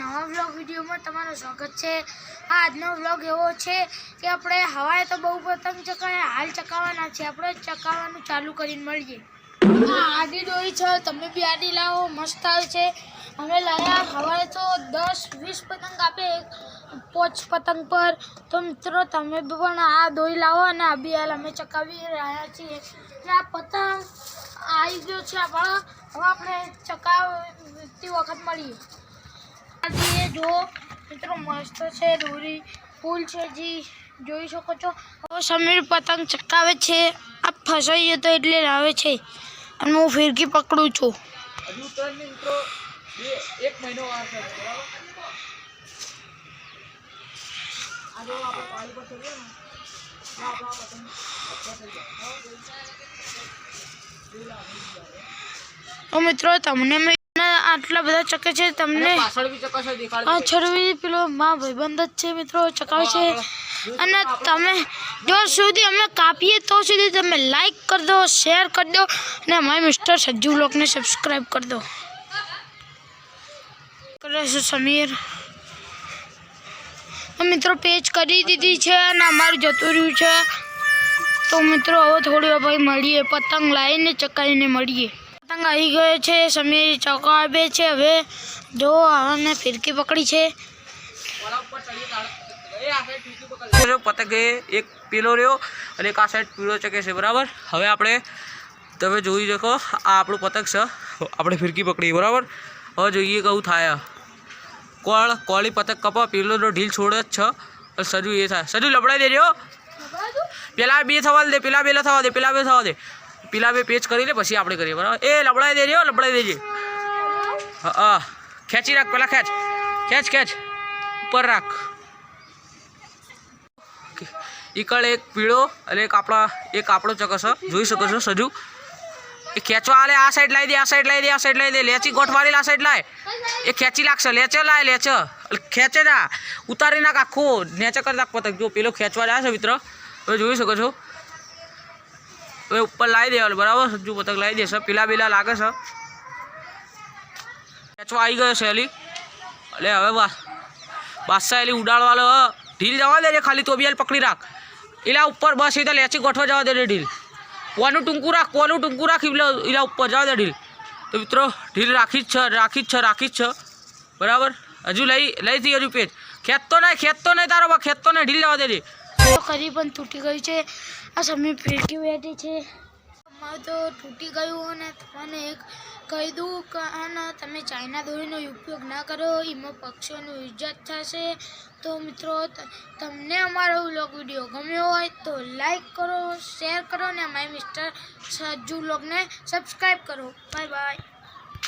नवा vlog video में तमारो स्वागत है। આજનો વ્લોગ એવો છે કે આપણે હવાએ તો બહુ પતંગ ચકાવ્યા, હાલ ચકાવવાના છે। આપણે ચકાવવાનું ચાલુ કરીને મળીએ। આ આડી ડોરી છે, તમે બી આડી લાવો, મસ્ત આવે છે। અમે લાયા હવાએ તો 10-20 પતંગ આપે 5 પતંગ પર। તો મિત્રો તમે પણ આ દોરી લાવો અને આ બી હાલ અમે ચકાવી રહ્યા છીએ। આ પતંગ આવી ગયો છે આપણા, હવે આપણે ચકાવતી વખત મળીએ। જો મિત્રો મસ્ત છે, દોરી ફૂલ છે જી જોઈ શકો છો। હવે સમીર પતંગ ચકાવે છે, આ ફસાઈ ગયો તો એટલે લાવે છે અને હું ફિરકી પકડું છું। હજુ તો મિત્રો 1 મહિનો વાર છે, બરાબર। આ જો આપણે પાણી પર ચડીએ ને આ આપણા પતંગ થઈ જાય। તો મિત્રો તમને આટલા બધા ચકે છે, તમને પાછળ બી ચકાશે દેખાડે। આ છરવી પેલો માં ભાઈબંધ જ છે મિત્રો, ચકાવે છે। અને તમે જો સુધી અમે કાપીએ તો સુધી તમે લાઈક કરી દો, શેર કરી દો અને અમારા મિસ્ટર સજ્જુ વ્લોગને સબસ્ક્રાઈબ કરી દો। કરે છે સમીર। મિત્રો પેજ કરી દીધી છે અને અમારું જતું રહ્યું છે। તો મિત્રો હવે થોડી વાર મળીએ, પતંગ લાવીને ચકાવીને મળીએ। પતંગ આવી ગયો છે, સમીર ચકાવે છે। હવે જો હવે ફિરકી પકડી છે। પતંગ એક પીલો રહ્યો અને એક આ સાઈડ પીળો ચકે છે, બરાબર। હવે આપણે તમે જોઈ શકો આ આપણું પતંગ છે, આપણે ફિરકી પકડી, બરાબર। હવે જોઈએ કહું થાય કોળી પતંગ કપા પીલો નો ઢીલ છોડે જ છે। સજુ એ થાય, સજુ લબડાઈ દેજો, પેલા બે થવા દે, પેલા બે થવા દે, પેલા બે થવા દે, પેલા બે પેચ કરી લે પછી આપણે કરીએ, બરાબર। એ લબડાઈ દેજો, લબડાઈ દેજે। હા ખેંચી રાખ, પેલા ખેંચ ખેંચ ખેંચ, ઉપર રાખ। ઈકળ એક પીળો અને એક આપણો ચકસ જોઈ શકો છો સજુ। એ ખેંચવા આલે, આ સાઈડ લાવી દે, આ સાઈડ લાવી દે, આ સાઈડ લાવી દે, લેચી ગોઠવાળી આ સાઈડ લાય, એ ખેંચી લાગશે, લેચે લાય, લેચે ખેંચે ના, ઉતારી નાખ આખું, નેચે કરી નાખ પતંગ। જો પેલો ખેંચવા જાય છે મિત્ર, હવે જોઈ શકો છો। હવે ઉપર લાવી દેવાનું, બરાબર। સજ્જુ પતંગ લાવી દેશે, પીલા બીલા લાગે છે, ખેંચવા આવી ગયો છે એલી। એટલે હવે બાદશાહ એલી ઉડાડવાલો, ઢીલ જવા દે ખાલી, તો બી પકડી રાખ, એલા ઉપર બસ એ તો લેચી ગોઠવા જવા દે ઢીલ, કોનું ટૂંકું રાખ, કોનું ટૂંકું રાખ, એલા ઉપર જવા દે ઢીલ। તો મિત્રો ઢીલ રાખી જ છે, બરાબર। હજુ લઈ હતી હજુ પેજ, ખેંચતો નહીં તારો બા, ખેંચતો નહીં, ઢીલ જવા દે। કરી પણ તૂટી ગયું છે, આ સમીર ફિરકી બેઠી છે, અમારે તો તૂટી ગયું। અને તમને એક કહી દઉં કે તમે ચાઇના દોરીનો ઉપયોગ ના કરો, એમાં પક્ષીઓનું ઇજ્જત થશે। તો મિત્રો તમને અમારો વ્લોગ વિડીયો ગમ્યો હોય તો લાઈક કરો, શેર કરો અને અમારી મિસ્ટર સજ્જુ વ્લોગને સબસ્ક્રાઈબ કરો। Bye bye.